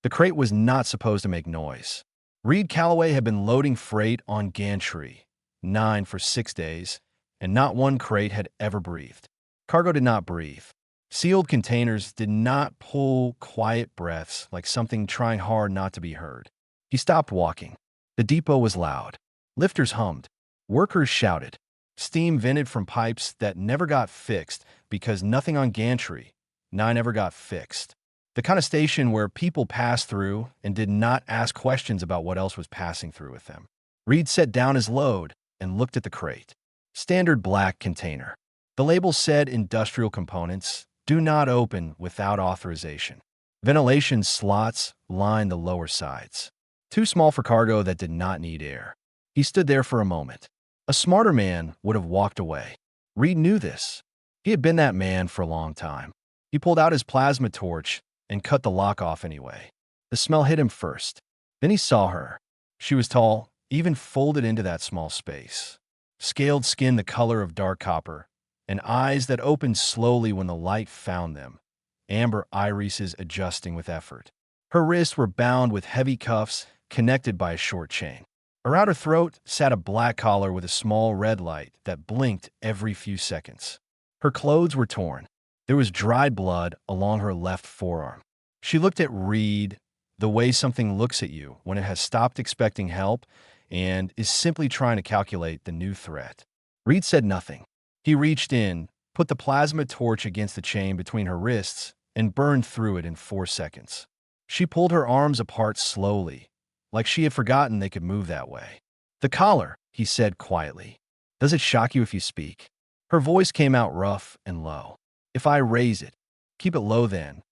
The crate was not supposed to make noise. Reed Calloway had been loading freight on gantry, 9 for 6 days, and not one crate had ever breathed. Cargo did not breathe. Sealed containers did not pull quiet breaths like something trying hard not to be heard. He stopped walking. The depot was loud. Lifters hummed. Workers shouted. Steam vented from pipes that never got fixed because nothing on gantry 9 ever got fixed. The kind of station where people passed through and did not ask questions about what else was passing through with them. Reed set down his load and looked at the crate. Standard black container. The label said industrial components, do not open without authorization. Ventilation slots lined the lower sides. Too small for cargo that did not need air. He stood there for a moment. A smarter man would have walked away. Reed knew this. He had been that man for a long time. He pulled out his plasma torch and cut the lock off anyway. The smell hit him first. Then he saw her. She was tall, even folded into that small space. Scaled skin the color of dark copper, and eyes that opened slowly when the light found them, amber irises adjusting with effort. Her wrists were bound with heavy cuffs connected by a short chain. Around her throat sat a black collar with a small red light that blinked every few seconds. Her clothes were torn. There was dried blood along her left forearm. She looked at Reed the way something looks at you when it has stopped expecting help and is simply trying to calculate the new threat. Reed said nothing. He reached in, put the plasma torch against the chain between her wrists, and burned through it in 4 seconds. She pulled her arms apart slowly, like she had forgotten they could move that way. "The collar," he said quietly. "Does it shock you if you speak?" Her voice came out rough and low. "If I raise it, keep it low then."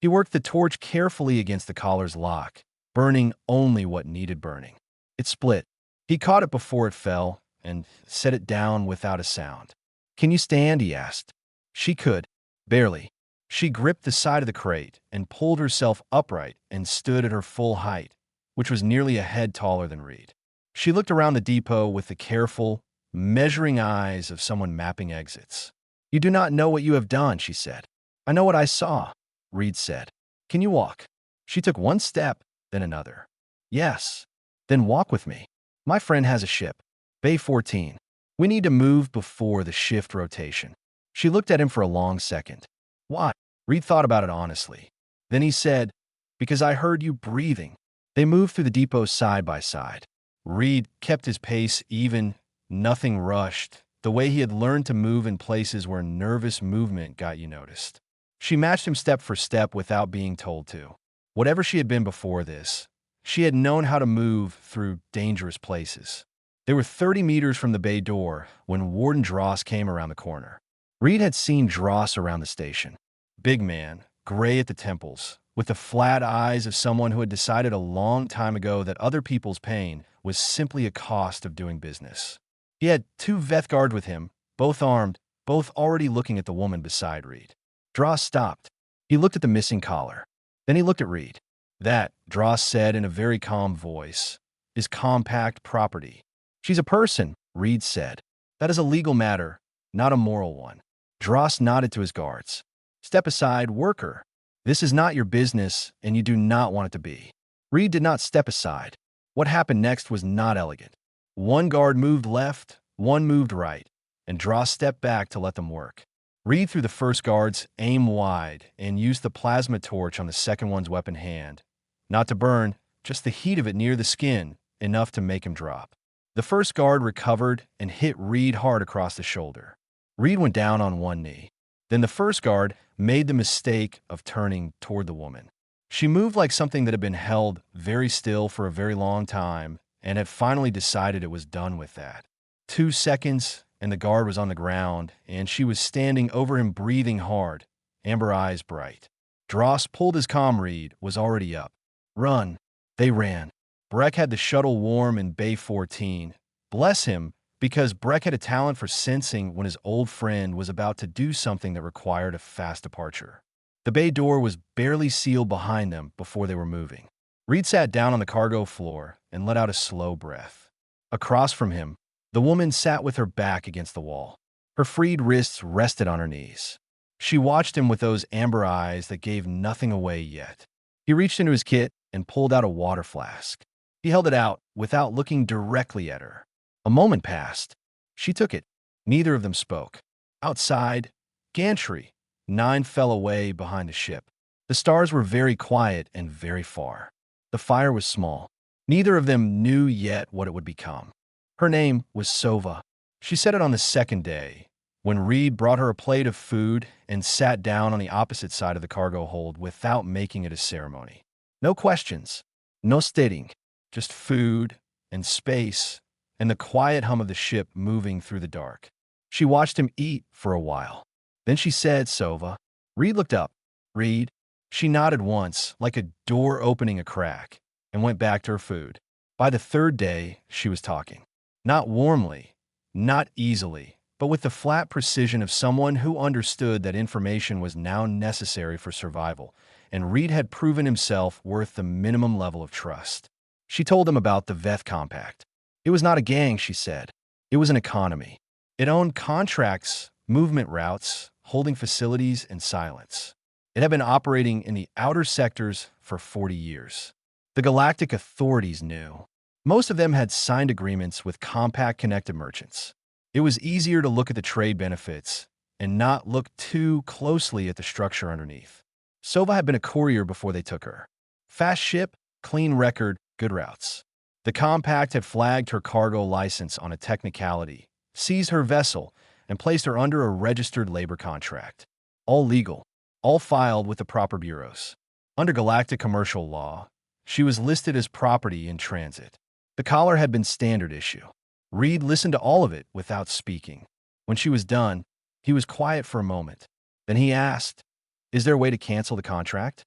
He worked the torch carefully against the collar's lock, burning only what needed burning. It split. He caught it before it fell and set it down without a sound. "Can you stand?" he asked. She could. Barely. She gripped the side of the crate and pulled herself upright and stood at her full height, which was nearly a head taller than Reed. She looked around the depot with the careful, measuring eyes of someone mapping exits. "You do not know what you have done," she said. "I know what I saw," Reed said. "Can you walk?" She took one step, then another. "Yes." "Then walk with me. My friend has a ship. Bay 14. We need to move before the shift rotation." She looked at him for a long second. "Why?" Reed thought about it honestly. Then he said, "Because I heard you breathing." They moved through the depot side by side. Reed kept his pace even, nothing rushed, the way he had learned to move in places where nervous movement got you noticed. She matched him step for step without being told to. Whatever she had been before this, she had known how to move through dangerous places. They were 30 meters from the bay door when Warden Dross came around the corner. Reed had seen Dross around the station. Big man, gray at the temples, with the flat eyes of someone who had decided a long time ago that other people's pain was simply a cost of doing business. He had 2 Vethguard with him, both armed, both already looking at the woman beside Reed. Dross stopped. He looked at the missing collar. Then he looked at Reed. "That," Dross said in a very calm voice, "is compact property." "She's a person," Reed said. "That is a legal matter, not a moral one." Dross nodded to his guards. "Step aside, worker. This is not your business, and you do not want it to be." Reed did not step aside. What happened next was not elegant. One guard moved left, one moved right, and Dross stepped back to let them work. Reed threw the first guard's aim wide and used the plasma torch on the second one's weapon hand. Not to burn, just the heat of it near the skin, enough to make him drop. The first guard recovered and hit Reed hard across the shoulder. Reed went down on one knee. Then the first guard made the mistake of turning toward the woman. She moved like something that had been held very still for a very long time and had finally decided it was done with that. 2 seconds, and the guard was on the ground, and she was standing over him breathing hard, amber eyes bright. Dross pulled his comrade, was already up. "Run." They ran. Breck had the shuttle warm in Bay 14. Bless him, because Breck had a talent for sensing when his old friend was about to do something that required a fast departure. The bay door was barely sealed behind them before they were moving. Reed sat down on the cargo floor and let out a slow breath. Across from him, the woman sat with her back against the wall. Her freed wrists rested on her knees. She watched him with those amber eyes that gave nothing away yet. He reached into his kit, and pulled out a water flask. He held it out without looking directly at her. A moment passed. She took it. Neither of them spoke. Outside, gantry, 9 fell away behind the ship. The stars were very quiet and very far. The fire was small. Neither of them knew yet what it would become. Her name was Sova. She said it on the second day, when Reed brought her a plate of food and sat down on the opposite side of the cargo hold without making it a ceremony. No questions, no stating, just food and space and the quiet hum of the ship moving through the dark. She watched him eat for a while. Then she said, "Sova." Reed looked up. "Reed." She nodded once, like a door opening a crack, and went back to her food. By the third day, she was talking. Not warmly, not easily, but with the flat precision of someone who understood that information was now necessary for survival, and Reed had proven himself worth the minimum level of trust. She told him about the Veth Compact. It was not a gang, she said. It was an economy. It owned contracts, movement routes, holding facilities, and silence. It had been operating in the outer sectors for 40 years. The galactic authorities knew. Most of them had signed agreements with compact-connected merchants. It was easier to look at the trade benefits and not look too closely at the structure underneath. Sova had been a courier before they took her. Fast ship, clean record, good routes. The compact had flagged her cargo license on a technicality, seized her vessel, and placed her under a registered labor contract. All legal, all filed with the proper bureaus. Under galactic commercial law, she was listed as property in transit. The collar had been standard issue. Reed listened to all of it without speaking. When she was done, he was quiet for a moment. Then he asked, "Is there a way to cancel the contract?"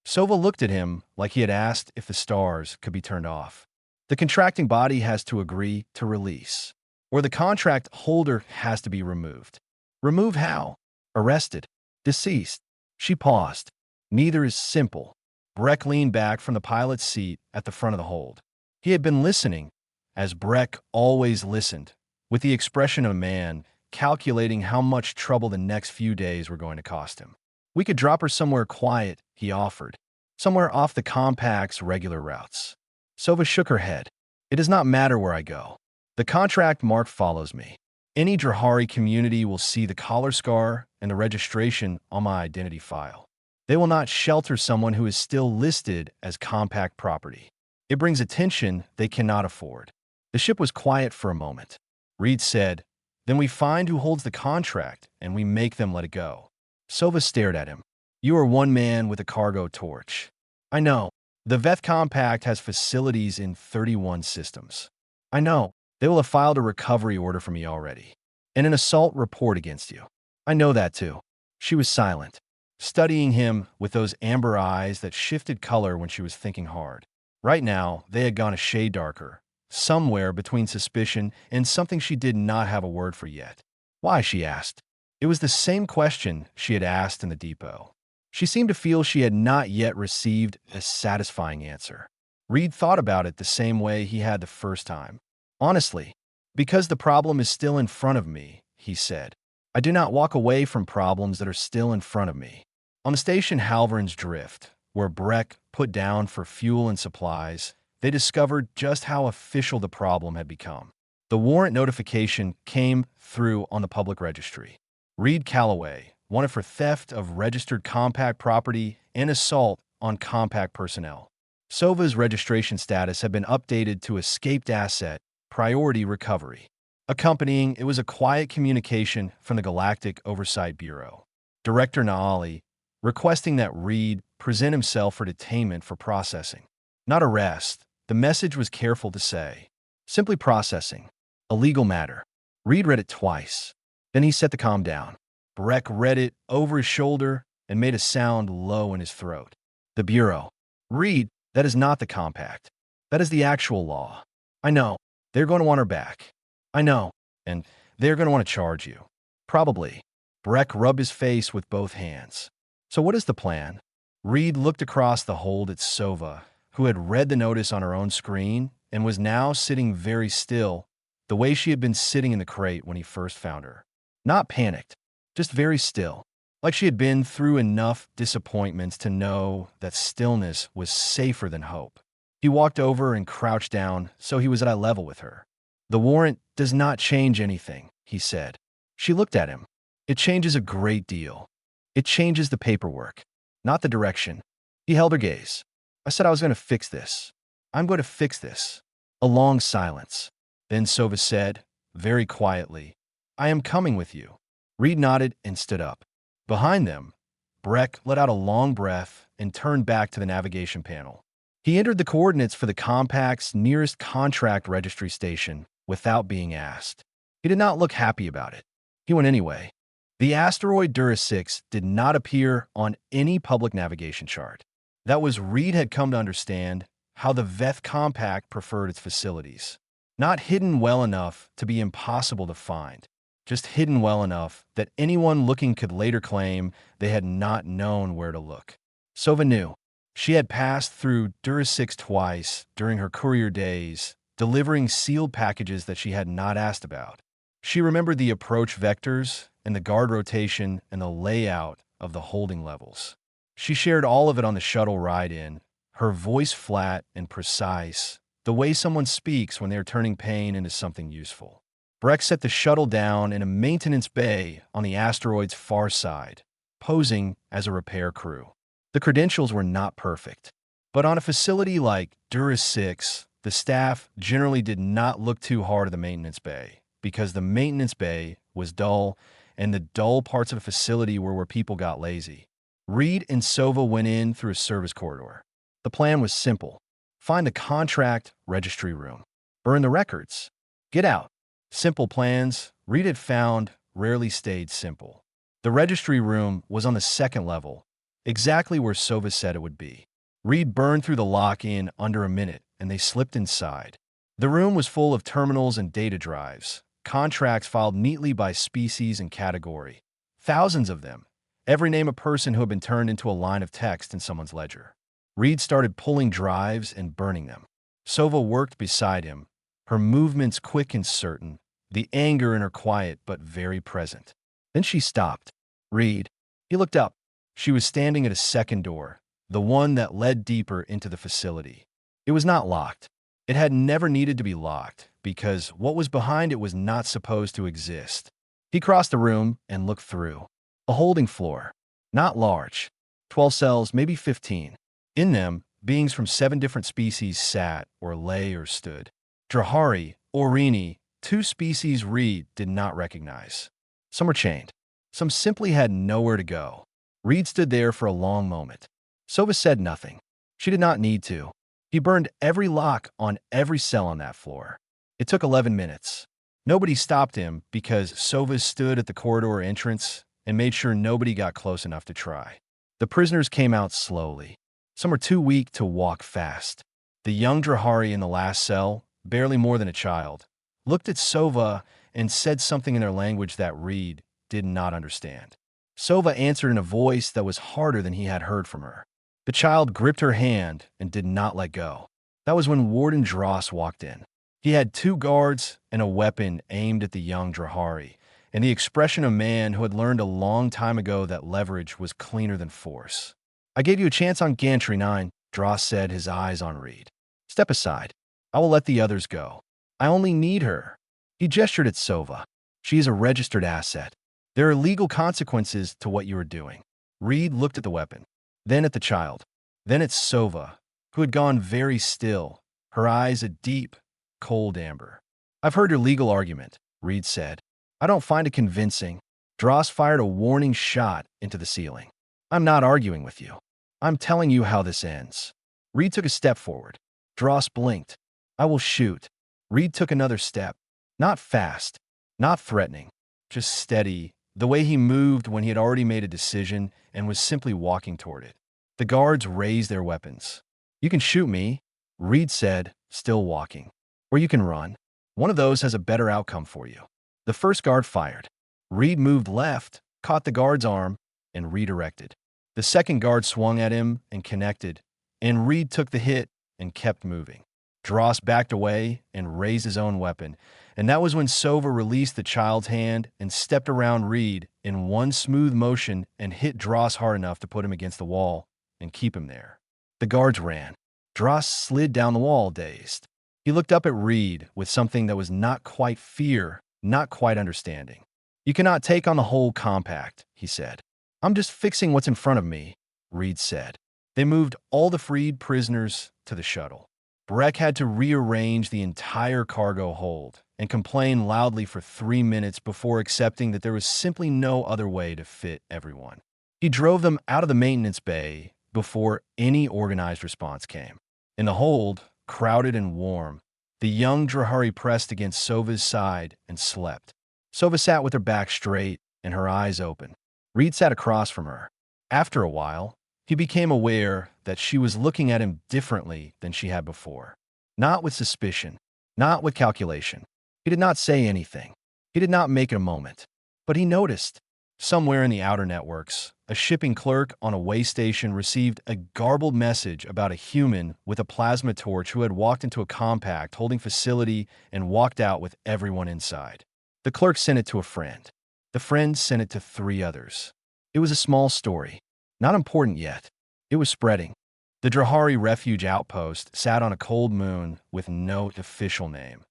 Sova looked at him like he had asked if the stars could be turned off. The contracting body has to agree to release, or the contract holder has to be removed. Remove how? Arrested. Deceased. She paused. Neither is simple. Breck leaned back from the pilot's seat at the front of the hold. He had been listening, as Breck always listened, with the expression of a man calculating how much trouble the next few days were going to cost him. "We could drop her somewhere quiet," he offered. "Somewhere off the compact's regular routes." Sova shook her head. "It does not matter where I go. The contract mark follows me. Any Drahari community will see the collar scar and the registration on my identity file. They will not shelter someone who is still listed as compact property. It brings attention they cannot afford." The ship was quiet for a moment. Reed said, "Then we find who holds the contract and we make them let it go." Sova stared at him. "You are one man with a cargo torch." "I know. The Veth Compact has facilities in 31 systems." "I know. They will have filed a recovery order for me already. And an assault report against you." "I know that too." She was silent, studying him with those amber eyes that shifted color when she was thinking hard. Right now, they had gone a shade darker, somewhere between suspicion and something she did not have a word for yet. "Why?" she asked. It was the same question she had asked in the depot. She seemed to feel she had not yet received a satisfying answer. Reed thought about it the same way he had the first time. "Honestly, because the problem is still in front of me," he said. "I do not walk away from problems that are still in front of me." On the station Halvern's Drift, where Breck put down for fuel and supplies, they discovered just how official the problem had become. The warrant notification came through on the public registry. Reed Calloway wanted for theft of registered compact property and assault on compact personnel. Sova's registration status had been updated to escaped asset, priority recovery. Accompanying it was a quiet communication from the Galactic Oversight Bureau. Director Naali requesting that Reed present himself for detainment for processing. Not arrest, the message was careful to say. Simply processing. A legal matter. Reed read it twice. Then he set the comm down. Breck read it over his shoulder and made a sound low in his throat. "The Bureau." "Reed, that is not the compact. That is the actual law." "I know. They're going to want her back." "I know. And they're going to want to charge you." "Probably." Breck rubbed his face with both hands. "So what is the plan?" Reed looked across the hold at Sova, who had read the notice on her own screen and was now sitting very still, the way she had been sitting in the crate when he first found her. Not panicked, just very still. like she had been through enough disappointments to know that stillness was safer than hope. He walked over and crouched down so he was at eye level with her. "The warrant does not change anything," he said. She looked at him. "It changes a great deal. It changes the paperwork, not the direction." He held her gaze. "I said I was going to fix this. I'm going to fix this." A long silence. Then Sova said, very quietly, "I am coming with you." Reed nodded and stood up. Behind them, Breck let out a long breath and turned back to the navigation panel. He entered the coordinates for the compact's nearest contract registry station without being asked. He did not look happy about it. He went anyway. The asteroid Dura-6 did not appear on any public navigation chart. That was Reed had come to understand how the Veth compact preferred its facilities. Not hidden well enough to be impossible to find, just hidden well enough that anyone looking could later claim they had not known where to look. Sova knew. She had passed through Dura-6 twice during her courier days, delivering sealed packages that she had not asked about. She remembered the approach vectors and the guard rotation and the layout of the holding levels. She shared all of it on the shuttle ride in, her voice flat and precise, the way someone speaks when they are turning pain into something useful. Breck set the shuttle down in a maintenance bay on the asteroid's far side, posing as a repair crew. The credentials were not perfect, but on a facility like Dura-6, the staff generally did not look too hard at the maintenance bay, because the maintenance bay was dull, and the dull parts of a facility were where people got lazy. Reed and Sova went in through a service corridor. The plan was simple. Find the contract registry room. Burn the records. Get out. Simple plans, Reed had found, rarely stayed simple. The registry room was on the second level, exactly where Sova said it would be. Reed burned through the lock in under a minute, and they slipped inside. The room was full of terminals and data drives, contracts filed neatly by species and category. Thousands of them. Every name a person who had been turned into a line of text in someone's ledger. Reed started pulling drives and burning them. Sova worked beside him, her movements quick and certain, the anger in her quiet but very present. Then she stopped. "Reed." He looked up. She was standing at a second door, the one that led deeper into the facility. It was not locked. It had never needed to be locked, because what was behind it was not supposed to exist. He crossed the room and looked through. A holding floor. Not large. 12 cells, maybe 15. In them, beings from 7 different species sat, or lay, or stood. Drahari, Orini, 2 species Reed did not recognize. Some were chained. Some simply had nowhere to go. Reed stood there for a long moment. Sova said nothing. She did not need to. He burned every lock on every cell on that floor. It took 11 minutes. Nobody stopped him because Sova stood at the corridor entrance and made sure nobody got close enough to try. The prisoners came out slowly. Some were too weak to walk fast. The young Drahari in the last cell, barely more than a child, looked at Sova and said something in their language that Reed did not understand. Sova answered in a voice that was harder than he had heard from her. The child gripped her hand and did not let go. That was when Warden Dross walked in. He had 2 guards and a weapon aimed at the young Drahari, and the expression of a man who had learned a long time ago that leverage was cleaner than force. "I gave you a chance on Gantry 9, Dross said, his eyes on Reed. "Step aside. I will let the others go. I only need her." He gestured at Sova. "She is a registered asset. There are legal consequences to what you are doing." Reed looked at the weapon, then at the child, then at Sova, who had gone very still, her eyes a deep, cold amber. "I've heard your legal argument," Reed said. "I don't find it convincing." Dross fired a warning shot into the ceiling. "I'm not arguing with you. I'm telling you how this ends." Reed took a step forward. Dross blinked. "I will shoot." Reed took another step. Not fast, not threatening, just steady, the way he moved when he had already made a decision and was simply walking toward it. The guards raised their weapons. "You can shoot me," Reed said, still walking. "Or you can run. One of those has a better outcome for you." The first guard fired. Reed moved left, caught the guard's arm, and redirected. The second guard swung at him and connected, and Reed took the hit and kept moving. Dross backed away and raised his own weapon, And that was when Sova released the child's hand and stepped around Reed in one smooth motion and hit Dross hard enough to put him against the wall and keep him there. The guards ran. Dross slid down the wall, dazed. He looked up at Reed with something that was not quite fear, not quite understanding. "You cannot take on the whole compact," he said. "I'm just fixing what's in front of me," Reed said. They moved all the freed prisoners to the shuttle. Breck had to rearrange the entire cargo hold and complain loudly for 3 minutes before accepting that there was simply no other way to fit everyone. He drove them out of the maintenance bay before any organized response came. In the hold, crowded and warm, the young Drahari pressed against Sova's side and slept. Sova sat with her back straight and her eyes open. Reed sat across from her. After a while, he became aware that she was looking at him differently than she had before. Not with suspicion, not with calculation. He did not say anything. He did not make it a moment. But he noticed. Somewhere in the outer networks, a shipping clerk on a way station received a garbled message about a human with a plasma torch who had walked into a compact holding facility and walked out with everyone inside. The clerk sent it to a friend. The friend sent it to 3 others. It was a small story. Not important yet. It was spreading. The Drahari Refuge Outpost sat on a cold moon with no official name.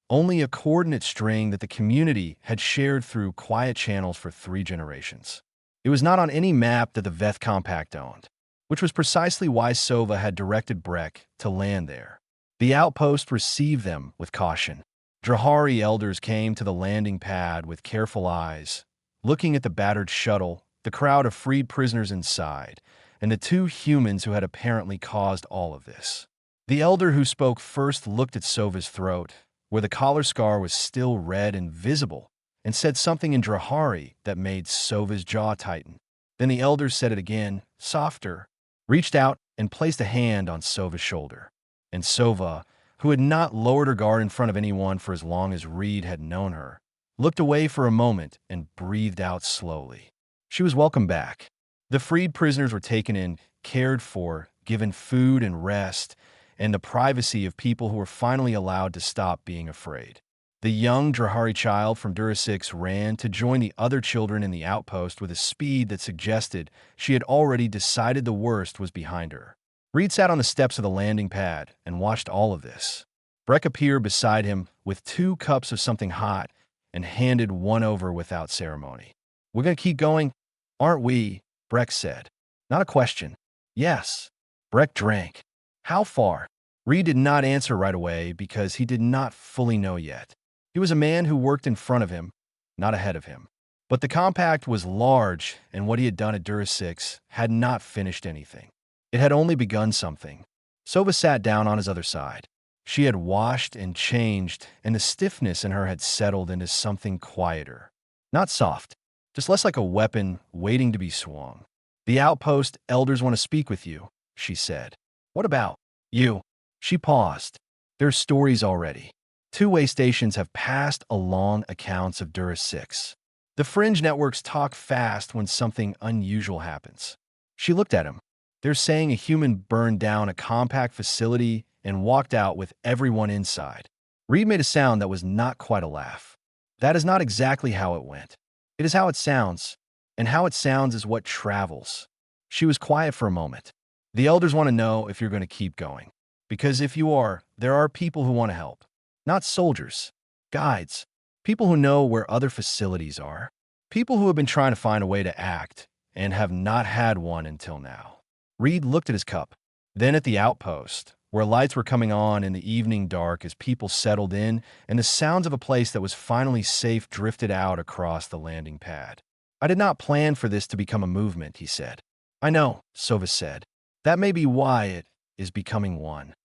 Only a coordinate string that the community had shared through quiet channels for 3 generations. It was not on any map that the Veth Compact owned, which was precisely why Sova had directed Breck to land there. The outpost received them with caution. Drahari elders came to the landing pad with careful eyes, looking at the battered shuttle, the crowd of freed prisoners inside, and the 2 humans who had apparently caused all of this. The elder who spoke first looked at Sova's throat, where the collar scar was still red and visible, and said something in Drahari that made Sova's jaw tighten. Then the elder said it again, softer, reached out and placed a hand on Sova's shoulder. And Sova, who had not lowered her guard in front of anyone for as long as Reed had known her, looked away for a moment and breathed out slowly. She was welcomed back. The freed prisoners were taken in, cared for, given food and rest, and the privacy of people who were finally allowed to stop being afraid. The young Drahari child from Durasix ran to join the other children in the outpost with a speed that suggested she had already decided the worst was behind her. Reed sat on the steps of the landing pad and watched all of this. Breck appeared beside him with 2 cups of something hot and handed one over without ceremony. "We're going to keep going, aren't we?" Breck said. Not a question. "Yes." Breck drank. "How far?" Reed did not answer right away because he did not fully know yet. He was a man who worked in front of him, not ahead of him. But the compact was large, and what he had done at Durasix had not finished anything. It had only begun something. Sova sat down on his other side. She had washed and changed, and the stiffness in her had settled into something quieter. Not soft, just less like a weapon waiting to be swung. "The outpost elders want to speak with you," she said. "What about you?" She paused. "There's stories already. 2 way stations have passed along accounts of Durasix. The fringe networks talk fast when something unusual happens." She looked at him. "They're saying a human burned down a compact facility and walked out with everyone inside." Reed made a sound that was not quite a laugh. "That is not exactly how it went. It is how it sounds, and how it sounds is what travels." She was quiet for a moment. "The elders want to know if you're going to keep going. Because if you are, there are people who want to help. Not soldiers, guides, people who know where other facilities are, people who have been trying to find a way to act and have not had one until now." Reed looked at his cup, then at the outpost, where lights were coming on in the evening dark as people settled in and the sounds of a place that was finally safe drifted out across the landing pad. "I did not plan for this to become a movement," he said. "I know," Sova said. "That may be why it is becoming one."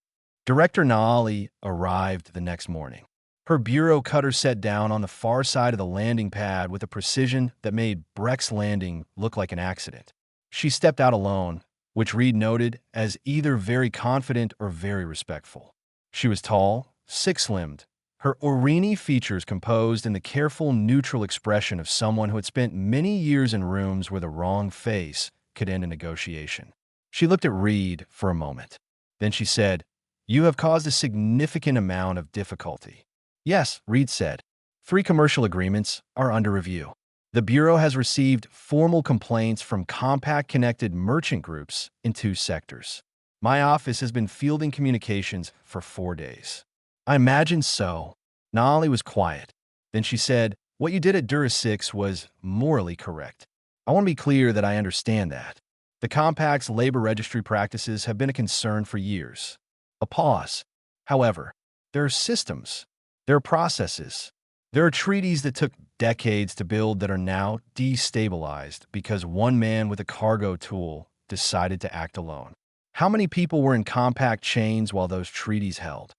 Director Naali arrived the next morning. Her bureau cutter set down on the far side of the landing pad with a precision that made Breck's landing look like an accident. She stepped out alone, which Reed noted as either very confident or very respectful. She was tall, 6-limbed, her Orini features composed in the careful, neutral expression of someone who had spent many years in rooms where the wrong face could end a negotiation. She looked at Reed for a moment. Then she said, "You have caused a significant amount of difficulty. Yes, Reed said. 3 commercial agreements are under review. The Bureau has received formal complaints from compact-connected merchant groups in 2 sectors. My office has been fielding communications for 4 days. I imagine so. Nolly was quiet. Then she said, what you did at Dura 6 was morally correct. I want to be clear that I understand that. The Compact's labor registry practices have been a concern for years. A pause. However, there are systems. There are processes. There are treaties that took decades to build that are now destabilized because one man with a cargo tool decided to act alone. How many people were in compact chains while those treaties held?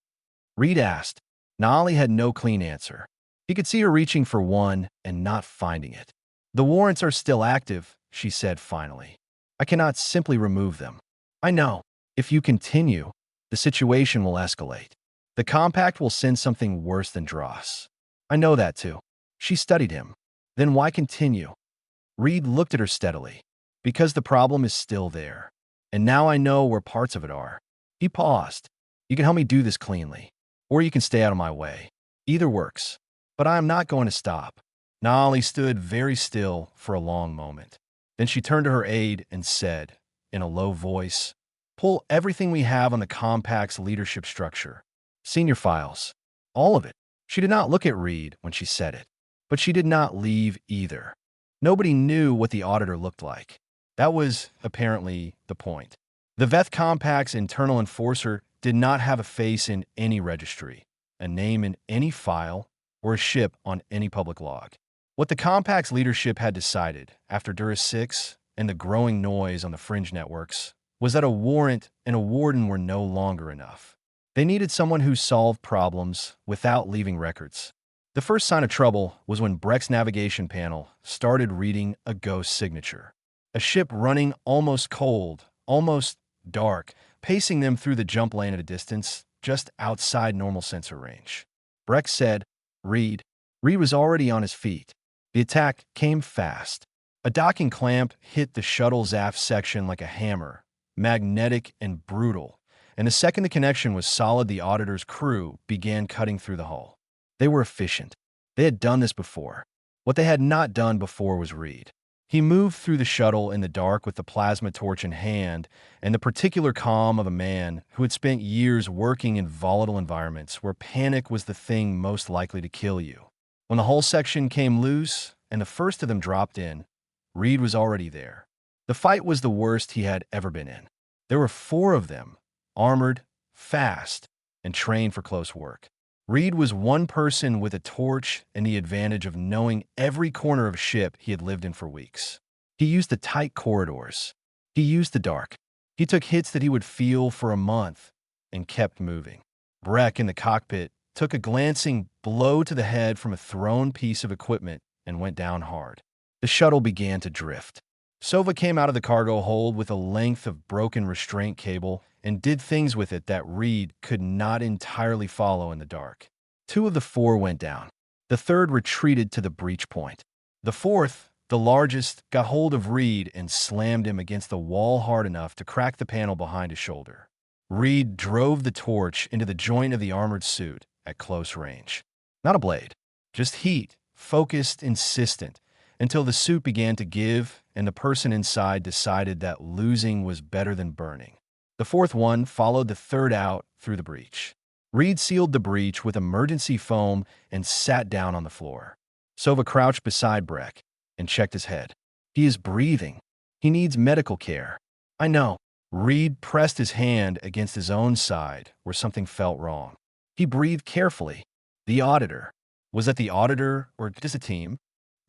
Reed asked. Nolly had no clean answer. He could see her reaching for one and not finding it. The warrants are still active, she said finally. I cannot simply remove them. I know. If you continue, the situation will escalate. The Compact will send something worse than Dross. I know that too. She studied him. Then why continue? Reed looked at her steadily. Because the problem is still there. And now I know where parts of it are. He paused. You can help me do this cleanly. Or you can stay out of my way. Either works. But I am not going to stop. Nolly stood very still for a long moment. Then she turned to her aide and said, in a low voice, pull everything we have on the Compact's leadership structure. Senior files. All of it. She did not look at Reed when she said it. But she did not leave either. Nobody knew what the auditor looked like. That was, apparently, the point. The Veth Compact's internal enforcer did not have a face in any registry, a name in any file, or a ship on any public log. What the Compact's leadership had decided, after Dura 6 and the growing noise on the fringe networks, was that a warrant and a warden were no longer enough. They needed someone who solved problems without leaving records. The first sign of trouble was when Breck's navigation panel started reading a ghost signature. A ship running almost cold, almost dark, pacing them through the jump lane at a distance just outside normal sensor range. Breck said, Reed. Reed was already on his feet. The attack came fast. A docking clamp hit the shuttle's aft section like a hammer, magnetic and brutal, and the second the connection was solid, the auditor's crew began cutting through the hull. They were efficient. They had done this before. What they had not done before was Reed. He moved through the shuttle in the dark with the plasma torch in hand and the particular calm of a man who had spent years working in volatile environments where panic was the thing most likely to kill you. When the hull section came loose and the first of them dropped in, Reed was already there. The fight was the worst he had ever been in. There were 4 of them, armored, fast, and trained for close work. Reed was one person with a torch and the advantage of knowing every corner of a ship he had lived in for weeks. He used the tight corridors. He used the dark. He took hits that he would feel for a month and kept moving. Breck in the cockpit took a glancing blow to the head from a thrown piece of equipment and went down hard. The shuttle began to drift. Sova came out of the cargo hold with a length of broken restraint cable and did things with it that Reed could not entirely follow in the dark. 2 of the 4 went down. The third retreated to the breach point. The fourth, the largest, got hold of Reed and slammed him against the wall hard enough to crack the panel behind his shoulder. Reed drove the torch into the joint of the armored suit at close range. Not a blade, just heat, focused, insistent, until the suit began to give and the person inside decided that losing was better than burning. The fourth one followed the third out through the breach. Reed sealed the breach with emergency foam and sat down on the floor. Sova crouched beside Breck and checked his head. He is breathing. He needs medical care. I know. Reed pressed his hand against his own side where something felt wrong. He breathed carefully. The auditor. Was that the auditor or just a team?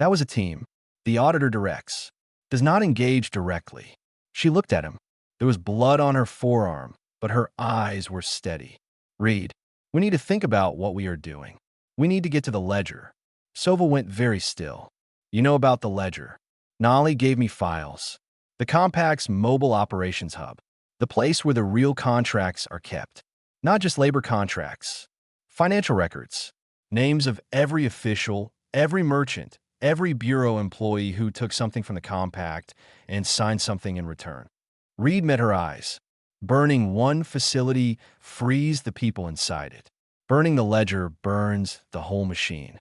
That was a team. The auditor directs. Does not engage directly. She looked at him. There was blood on her forearm, but her eyes were steady. Reed, we need to think about what we are doing. We need to get to the ledger. Sova went very still. You know about the ledger. Nolly gave me files. The Compact's mobile operations hub. The place where the real contracts are kept. Not just labor contracts. Financial records. Names of every official, every merchant, every bureau employee who took something from the Compact and signed something in return. Reed met her eyes. Burning one facility frees the people inside it. Burning the ledger burns the whole machine.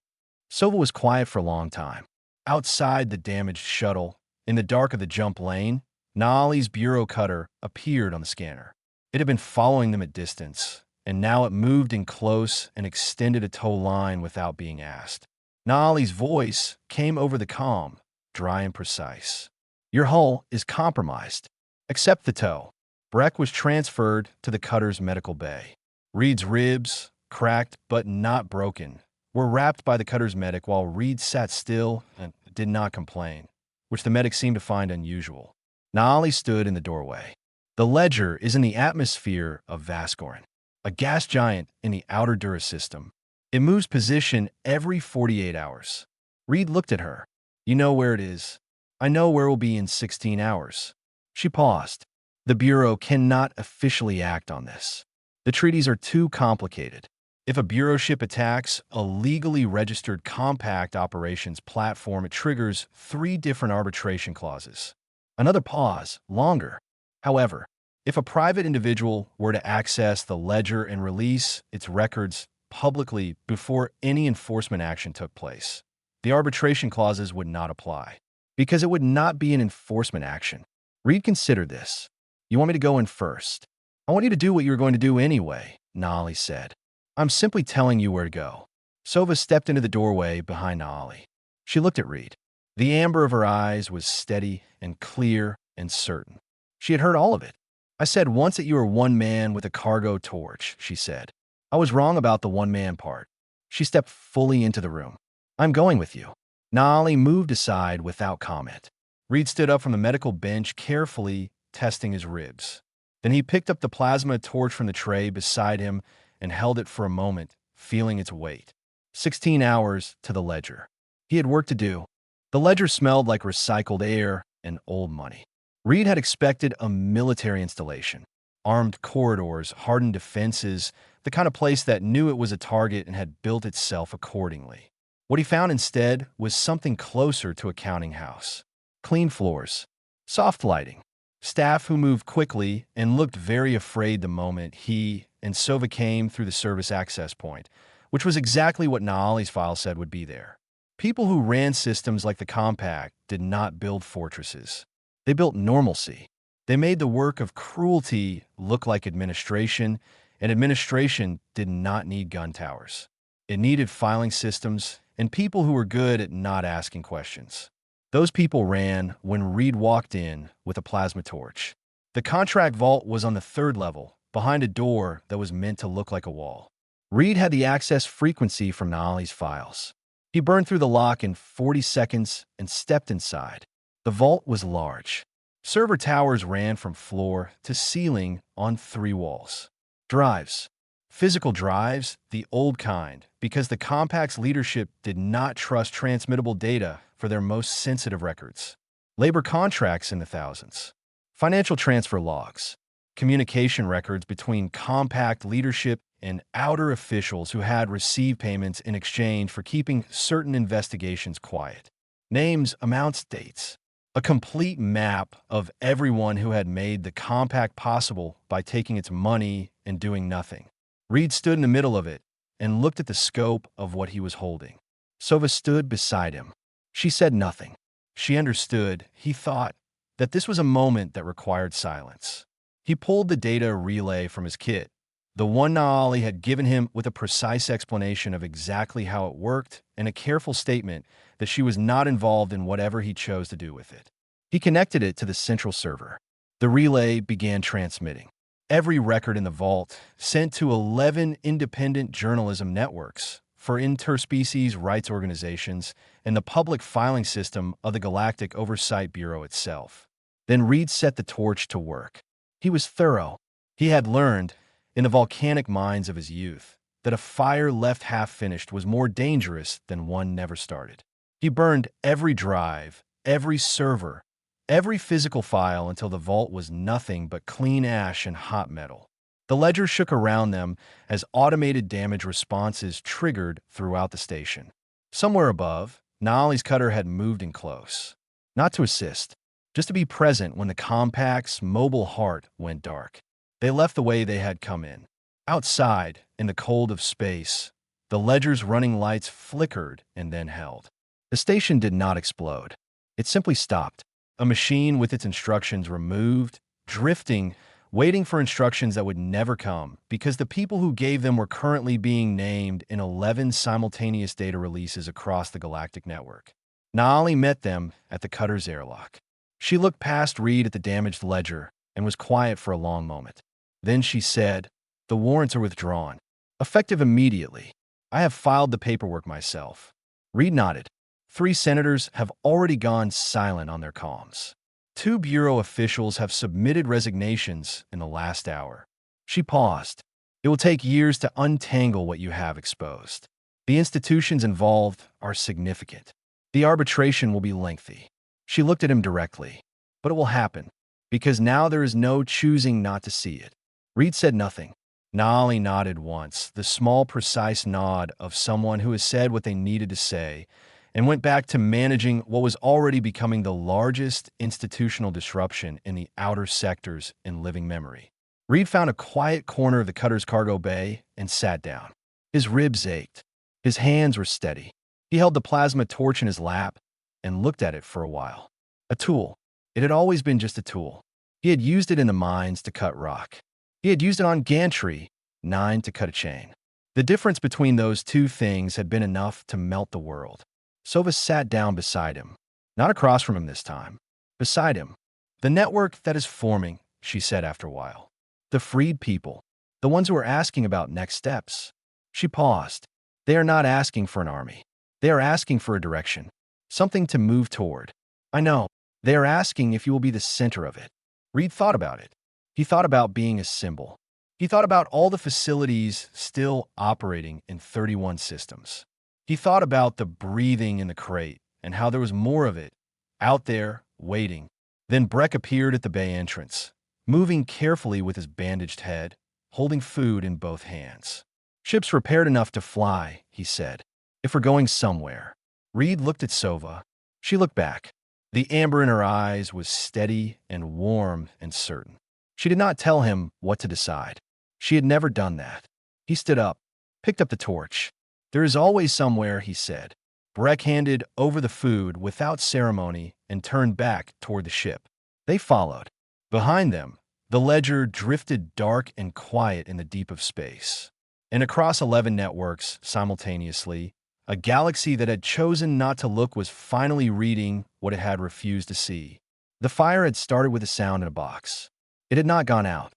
Sova was quiet for a long time. Outside the damaged shuttle, in the dark of the jump lane, Naali's bureau cutter appeared on the scanner. It had been following them at distance, and now it moved in close and extended a tow line without being asked. Naali's voice came over the comm, dry and precise. Your hull is compromised. Accept the tow. Breck was transferred to the cutter's medical bay. Reed's ribs, cracked but not broken, were wrapped by the cutter's medic while Reed sat still and did not complain, which the medic seemed to find unusual. Naali stood in the doorway. The ledger is in the atmosphere of Vascorin, a gas giant in the outer Dura system. It moves position every 48 hours. Reed looked at her. You know where it is. I know where it will be in 16 hours. She paused. The Bureau cannot officially act on this. The treaties are too complicated. If a Bureau ship attacks a legally registered compact operations platform, it triggers 3 different arbitration clauses. Another pause, longer. However, if a private individual were to access the ledger and release its records publicly before any enforcement action took place, the arbitration clauses would not apply, because it would not be an enforcement action. Reed considered this. You want me to go in first? I want you to do what you were going to do anyway, Naali said. I'm simply telling you where to go. Sova stepped into the doorway behind Naali. She looked at Reed. The amber of her eyes was steady and clear and certain. She had heard all of it. I said once that you were one man with a cargo torch, she said. I was wrong about the one-man part. She stepped fully into the room. I'm going with you. Naali moved aside without comment. Reed stood up from the medical bench, carefully testing his ribs. Then he picked up the plasma torch from the tray beside him and held it for a moment, feeling its weight. 16 hours to the ledger. He had work to do. The ledger smelled like recycled air and old money. Reed had expected a military installation. Armed corridors, hardened defenses, the kind of place that knew it was a target and had built itself accordingly. What he found instead was something closer to a counting house. Clean floors, soft lighting, staff who moved quickly and looked very afraid the moment he and Sova came through the service access point, which was exactly what Naali's file said would be there. People who ran systems like the Compact did not build fortresses. They built normalcy. They made the work of cruelty look like administration, and administration did not need gun towers. It needed filing systems and people who were good at not asking questions. Those people ran when Reed walked in with a plasma torch. The contract vault was on the 3rd level, behind a door that was meant to look like a wall. Reed had the access frequency from Naali's files. He burned through the lock in 40 seconds and stepped inside. The vault was large. Server towers ran from floor to ceiling on 3 walls. Drives. Physical drives, the old kind, because the Compact's leadership did not trust transmittable data for their most sensitive records. Labor contracts in the thousands. Financial transfer logs. Communication records between Compact leadership and outer officials who had received payments in exchange for keeping certain investigations quiet. Names, amounts, dates. A complete map of everyone who had made the Compact possible by taking its money and doing nothing. Reed stood in the middle of it and looked at the scope of what he was holding. Sova stood beside him. She said nothing. She understood, he thought, that this was a moment that required silence. He pulled the data relay from his kit, the one Naali had given him, with a precise explanation of exactly how it worked and a careful statement that she was not involved in whatever he chose to do with it. He connected it to the central server. The relay began transmitting. Every record in the vault, sent to 11 independent journalism networks for interspecies rights organizations and the public filing system of the Galactic Oversight Bureau itself. Then Reed set the torch to work. He was thorough. He had learned, in the volcanic mines of his youth, that a fire left half-finished was more dangerous than one never started. He burned every drive, every server, every physical file until the vault was nothing but clean ash and hot metal. The ledger shook around them as automated damage responses triggered throughout the station. Somewhere above, Naali's cutter had moved in close. Not to assist, just to be present when the Compact's mobile heart went dark. They left the way they had come in, Outside, in the cold of space, the ledger's running lights flickered and then held. The station did not explode. It simply stopped. A machine with its instructions removed, drifting, waiting for instructions that would never come because the people who gave them were currently being named in 11 simultaneous data releases across the galactic network. Naali met them at the cutter's airlock. She looked past Reed at the damaged ledger and was quiet for a long moment. Then she said, "The warrants are withdrawn. Effective immediately. I have filed the paperwork myself." Reed nodded. 3 senators have already gone silent on their comms. 2 bureau officials have submitted resignations in the last hour. She paused. It will take years to untangle what you have exposed. The institutions involved are significant. The arbitration will be lengthy. She looked at him directly. But it will happen, because now there is no choosing not to see it. Reed said nothing. Naali nodded once, the small, precise nod of someone who has said what they needed to say, and went back to managing what was already becoming the largest institutional disruption in the outer sectors in living memory. Reed found a quiet corner of the cutter's cargo bay and sat down. His ribs ached. His hands were steady. He held the plasma torch in his lap and looked at it for a while. A tool. It had always been just a tool. He had used it in the mines to cut rock. He had used it on Gantry 9 to cut a chain. The difference between those two things had been enough to melt the world. Sova sat down beside him. Not across from him this time. Beside him. "The network that is forming," she said after a while. "The freed people. The ones who are asking about next steps." She paused. "They are not asking for an army. They are asking for a direction. Something to move toward. I know. They are asking if you will be the center of it." Reed thought about it. He thought about being a symbol. He thought about all the facilities still operating in 31 systems. He thought about the breathing in the crate and how there was more of it out there waiting. Then Breck appeared at the bay entrance, moving carefully with his bandaged head, holding food in both hands. "Ship's repaired enough to fly," he said. "If we're going somewhere." Reed looked at Sova. She looked back. The amber in her eyes was steady and warm and certain. She did not tell him what to decide. She had never done that. He stood up, picked up the torch. "There is always somewhere," he said. Breck handed over the food without ceremony and turned back toward the ship. They followed. Behind them, the ledger drifted dark and quiet in the deep of space. And across 11 networks, simultaneously, a galaxy that had chosen not to look was finally reading what it had refused to see. The fire had started with a sound in a box. It had not gone out.